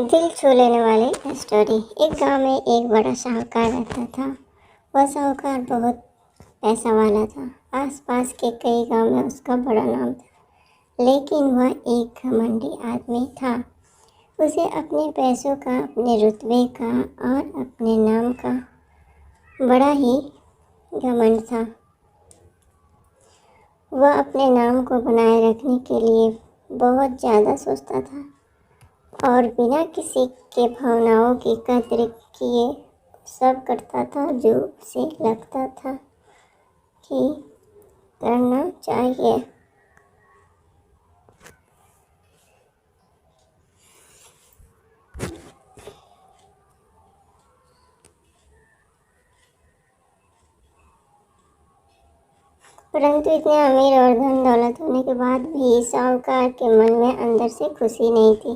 दिल छू लेने वाली स्टोरी। एक गांव में एक बड़ा साहूकार रहता था। वह साहूकार बहुत पैसा वाला था। आसपास के कई गांव में उसका बड़ा नाम था, लेकिन वह एक घमंडी आदमी था। उसे अपने पैसों का, अपने रुतबे का और अपने नाम का बड़ा ही घमंड था। वह अपने नाम को बनाए रखने के लिए बहुत ज़्यादा सोचता था और बिना किसी के भावनाओं की कद्र किए सब करता था जो उसे लगता था कि करना चाहिए। परंतु इतने अमीर और धन दौलत होने के बाद भी साहूकार के मन में अंदर से खुशी नहीं थी,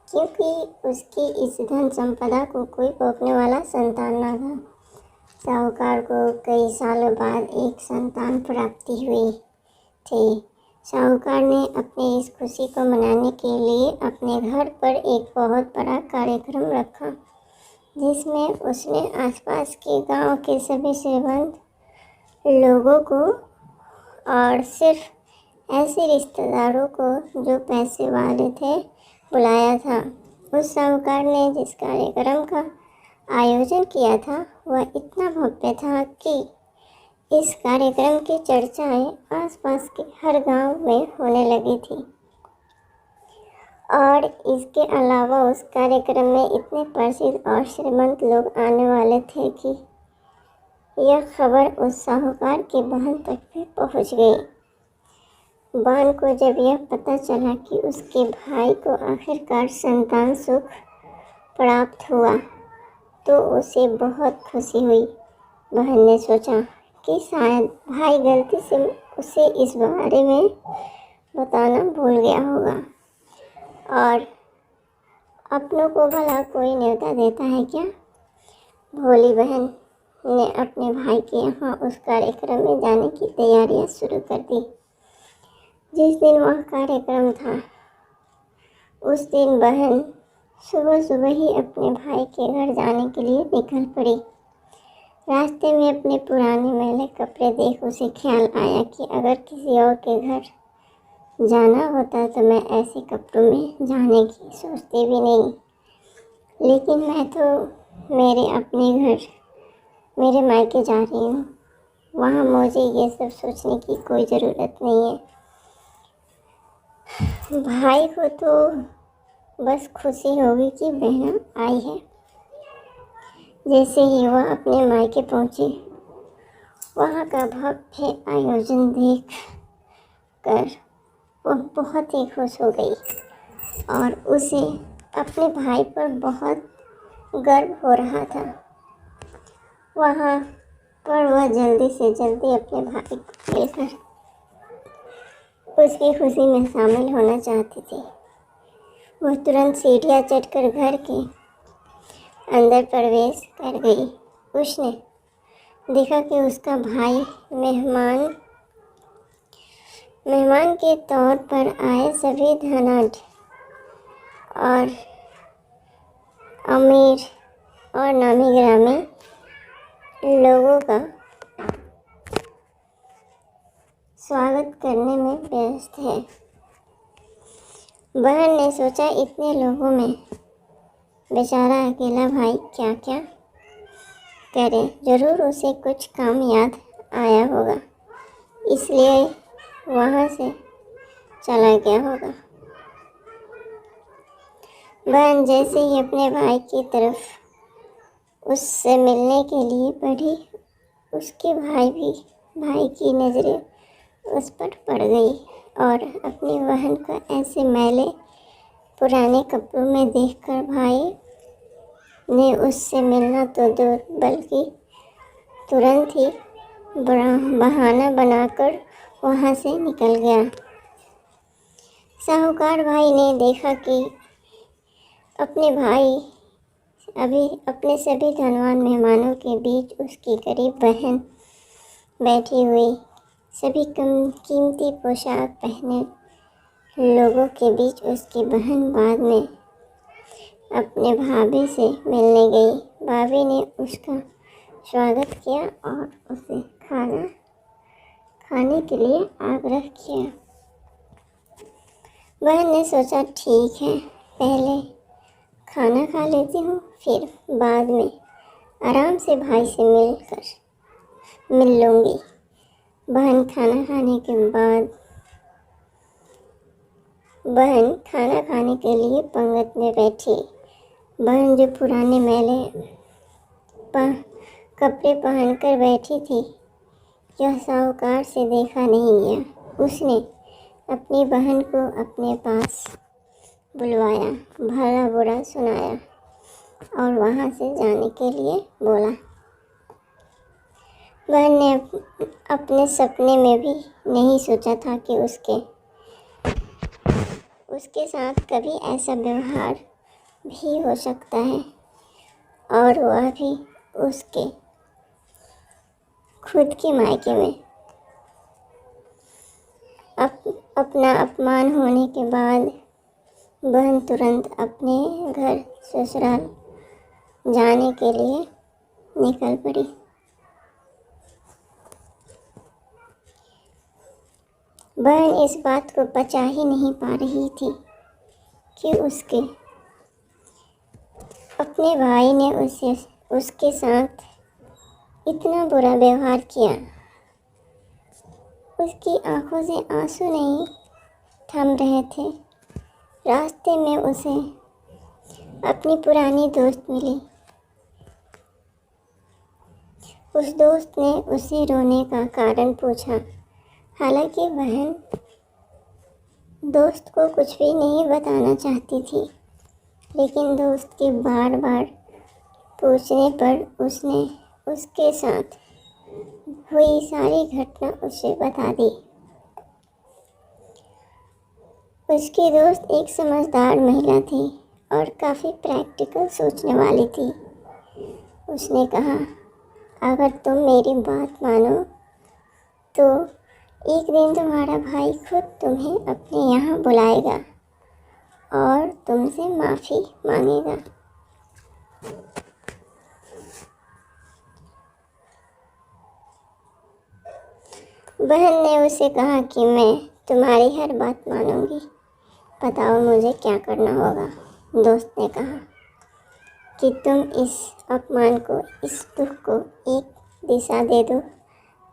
क्योंकि उसकी इस धन संपदा को कोई भोगने वाला संतान न था। साहूकार को कई सालों बाद एक संतान प्राप्ति हुई थी। साहूकार ने अपनी इस खुशी को मनाने के लिए अपने घर पर एक बहुत बड़ा कार्यक्रम रखा, जिसमें उसने आसपास के गांव के सभी श्रीमंत लोगों को और सिर्फ ऐसे रिश्तेदारों को जो पैसे वाले थे बुलाया था। उस साहूकार ने जिस कार्यक्रम का आयोजन किया था वह इतना भव्य था कि इस कार्यक्रम की चर्चाएं आसपास के हर गांव में होने लगी थी। और इसके अलावा उस कार्यक्रम में इतने प्रसिद्ध और श्रीमंत लोग आने वाले थे कि यह खबर उस साहूकार की बहन तक भी पहुंच गई। बहन को जब यह पता चला कि उसके भाई को आखिरकार संतान सुख प्राप्त हुआ तो उसे बहुत खुशी हुई। बहन ने सोचा कि शायद भाई गलती से उसे इस बारे में बताना भूल गया होगा। और अपनों को भला कोई न्योता देता है क्या? भोली बहन ने अपने भाई के यहाँ उस कार्यक्रम में जाने की तैयारियां शुरू कर दी। जिस दिन वह कार्यक्रम था उस दिन बहन सुबह सुबह ही अपने भाई के घर जाने के लिए निकल पड़ी। रास्ते में अपने पुराने मैले कपड़े देख उसे ख्याल आया कि अगर किसी और के घर जाना होता तो मैं ऐसे कपड़ों में जाने की सोचती भी नहीं, लेकिन मैं तो मेरे अपने घर, मेरे मायके जा रही हूँ। वहाँ मुझे ये सब सोचने की कोई ज़रूरत नहीं है। भाई को तो बस खुशी होगी कि बहन आई है। जैसे ही वह अपने मायके पहुँची, वहाँ का भव्य आयोजन देख कर वह बहुत ही खुश हो गई और उसे अपने भाई पर बहुत गर्व हो रहा था। वहाँ पर वह जल्दी से जल्दी अपने भाई को लेकर उसकी खुशी में शामिल होना चाहती थी। वह तुरंत सीढ़ियाँ चढ़कर घर के अंदर प्रवेश कर गई। उसने देखा कि उसका भाई मेहमान के तौर पर आए सभी धनाढ्य और अमीर और नामी गिरामी लोगों का स्वागत करने में व्यस्त है। बहन ने सोचा, इतने लोगों में बेचारा अकेला भाई क्या क्या करे, जरूर उसे कुछ काम याद आया होगा, इसलिए वहाँ से चला गया होगा। बहन जैसे ही अपने भाई की तरफ उससे मिलने के लिए बढ़ी, उसके भाई की नज़रें उस पर पड़ गई और अपनी बहन को ऐसे मैले पुराने कपड़ों में देखकर भाई ने उससे मिलना तो दूर बल्कि तुरंत ही बहाना बनाकर वहाँ से निकल गया। साहूकार भाई ने देखा कि अपने भाई अभी अपने सभी धनवान मेहमानों के बीच उसकी गरीब बहन बैठी हुई, सभी कीमती पोशाक पहने लोगों के बीच उसकी बहन बाद में अपने भाभी से मिलने गई। भाभी ने उसका स्वागत किया और उसे खाना खाने के लिए आग्रह किया। बहन ने सोचा ठीक है, पहले खाना खा लेती हूँ, फिर बाद में आराम से भाई से मिल लूँगी। बहन खाना खाने के लिए पंगत में बैठी। बहन जो पुराने मैले कपड़े पहनकर बैठी थी, यह साहूकार से देखा नहीं गया। उसने अपनी बहन को अपने पास बुलवाया, भला बुरा सुनाया और वहाँ से जाने के लिए बोला। बहन ने अपने सपने में भी नहीं सोचा था कि उसके साथ कभी ऐसा व्यवहार भी हो सकता है, और वह भी उसके खुद के मायके में। अपना अपमान होने के बाद बहन तुरंत अपने घर ससुराल जाने के लिए निकल पड़ी। बहन इस बात को पचा ही नहीं पा रही थी कि अपने भाई ने उसके साथ इतना बुरा व्यवहार किया। उसकी आंखों से आंसू नहीं थम रहे थे। रास्ते में उसे अपनी पुरानी दोस्त मिली। उस दोस्त ने उसे रोने का कारण पूछा। हालांकि बहन दोस्त को कुछ भी नहीं बताना चाहती थी, लेकिन दोस्त के बार बार पूछने पर उसने उसके साथ हुई सारी घटना उसे बता दी। उसकी दोस्त एक समझदार महिला थी और काफ़ी प्रैक्टिकल सोचने वाली थी। उसने कहा, अगर तुम मेरी बात मानो तो एक दिन तुम्हारा भाई खुद तुम्हें अपने यहाँ बुलाएगा और तुमसे माफ़ी मांगेगा। बहन ने उसे कहा कि मैं तुम्हारी हर बात मानूंगी, बताओ मुझे क्या करना होगा। दोस्त ने कहा कि तुम इस अपमान को, इस दुख को एक दिशा दे दो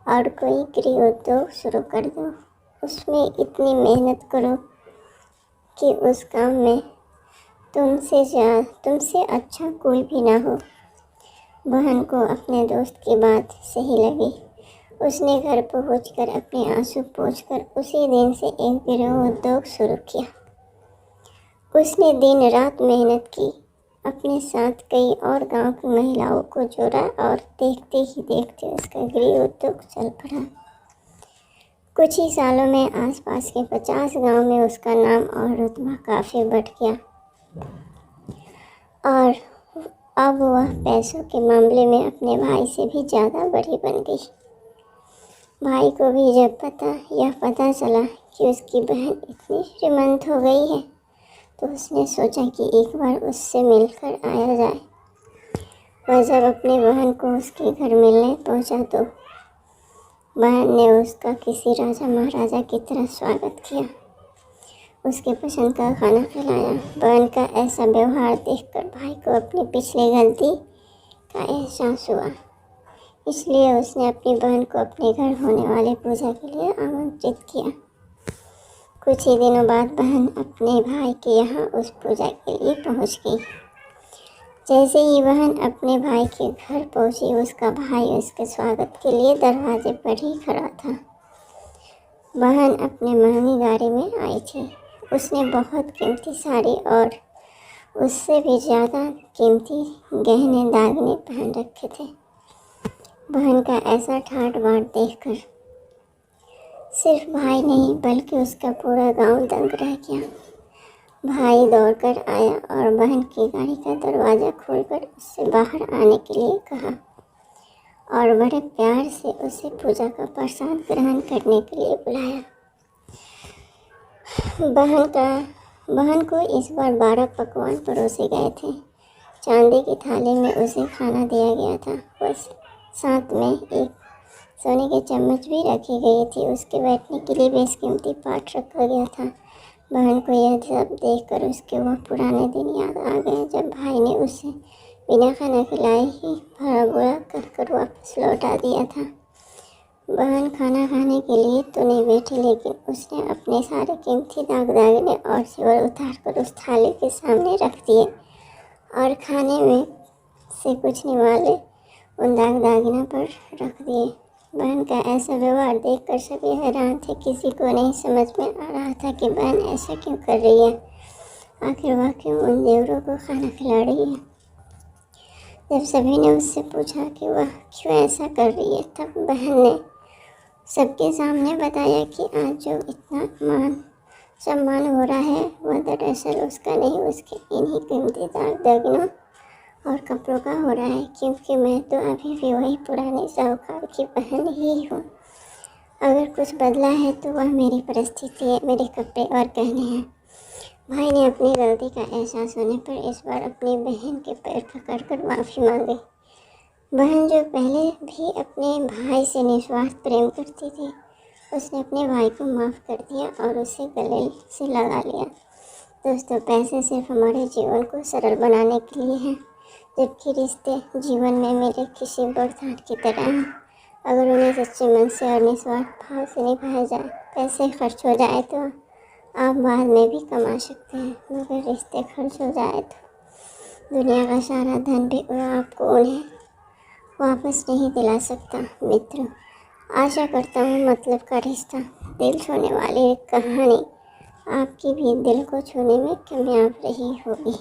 और कोई गृह उद्योग शुरू कर दो। उसमें इतनी मेहनत करो कि उस काम में तुमसे अच्छा कोई भी ना हो। बहन को अपने दोस्त की बात सही लगी। उसने घर पहुंचकर अपने आंसू पोंछकर उसी दिन से एक गृह उद्योग शुरू किया। उसने दिन रात मेहनत की, अपने साथ कई और गांव की महिलाओं को जोड़ा और देखते ही देखते उसका गृह उद्योग चल पड़ा। कुछ ही सालों में आसपास के 50 गांव में उसका नाम और रुतबा काफ़ी बढ़ गया और अब वह पैसों के मामले में अपने भाई से भी ज़्यादा बड़ी बन गई। भाई को भी जब यह पता चला कि उसकी बहन इतनी श्रीमंत हो गई है, तो उसने सोचा कि एक बार उससे मिलकर आया जाए। वह जब अपनी बहन को उसके घर मिलने पहुंचा तो बहन ने उसका किसी राजा महाराजा की तरह स्वागत किया, उसके पसंद का खाना खिलाया। बहन का ऐसा व्यवहार देखकर भाई को अपनी पिछली गलती का एहसास हुआ, इसलिए उसने अपनी बहन को अपने घर होने वाली पूजा के लिए आमंत्रित किया। कुछ ही दिनों बाद बहन अपने भाई के यहाँ उस पूजा के लिए पहुँच गई। जैसे ही बहन अपने भाई के घर पहुँची, उसका भाई उसके स्वागत के लिए दरवाजे पर ही खड़ा था। बहन अपने महंगी गाड़ी में आई थी। उसने बहुत कीमती साड़ी और उससे भी ज़्यादा कीमती गहने दागने पहन रखे थे। बहन का ऐसा ठाट बाट देखकर सिर्फ भाई नहीं बल्कि उसका पूरा गांव दंग रह गया। भाई दौड़कर आया और बहन की गाड़ी का दरवाज़ा खोलकर उससे बाहर आने के लिए कहा और बड़े प्यार से उसे पूजा का प्रसाद ग्रहण करने के लिए बुलाया। बहन को इस बार 12 पकवान परोसे गए थे। चांदी की थाली में उसे खाना दिया गया था। बस साथ में एक सोने की चम्मच भी रखी गई थी। उसके बैठने के लिए बेशकीमती पाट रखा गया था। बहन को यह सब देखकर उसके वह पुराने दिन याद आ गए जब भाई ने उसे बिना खाना खिलाए ही भरा बोरा कर वापस लौटा दिया था। बहन खाना खाने के लिए तो नहीं बैठी, लेकिन उसने अपने सारे कीमती दागने और जेवर उतार कर उस थाली के सामने रख दिए और खाने में से पूछने वाले उन दागिनों पर रख दिए। बहन का ऐसा व्यवहार देखकर सभी हैरान थे। किसी को नहीं समझ में आ रहा था कि बहन ऐसा क्यों कर रही है। आखिर वह क्यों उन जेवरों को खाना खिला रही है। जब सभी ने उससे पूछा कि वह क्यों ऐसा कर रही है, तब बहन ने सबके सामने बताया कि आज जो इतना मान सम्मान हो रहा है वह दरअसल उसका नहीं, उसके इन्हीं कीमती दागिनों और कपड़ों का हो रहा है, क्योंकि मैं तो अभी भी वही पुरानी साहूकार की बहन ही हूँ। अगर कुछ बदला है तो वह मेरी परिस्थिति है, मेरे कपड़े और गहने हैं। भाई ने अपनी गलती का एहसास होने पर इस बार अपनी बहन के पैर पकड़कर माफ़ी मांगी। बहन जो पहले भी अपने भाई से निस्वार्थ प्रेम करती थी, उसने अपने भाई को माफ़ कर दिया और उसे गले से लगा लिया। दोस्तों, पैसे सिर्फ हमारे जीवन को सरल बनाने के लिए हैं, जबकि रिश्ते जीवन में मेरे किसी बरसात की तरह हैं। अगर उन्हें सच्चे मन से और निस्वार्थ भाव से निभाया जाए, पैसे खर्च हो जाए तो आप बाद में भी कमा सकते हैं, मगर रिश्ते खर्च हो जाए तो दुनिया का सारा धन भी आपको उन्हें वापस नहीं दिला सकता। मित्रों, आशा करता हूँ मतलब का रिश्ता दिल छूने वाली कहानी आपकी भी दिल को छूने में कामयाब रही होगी।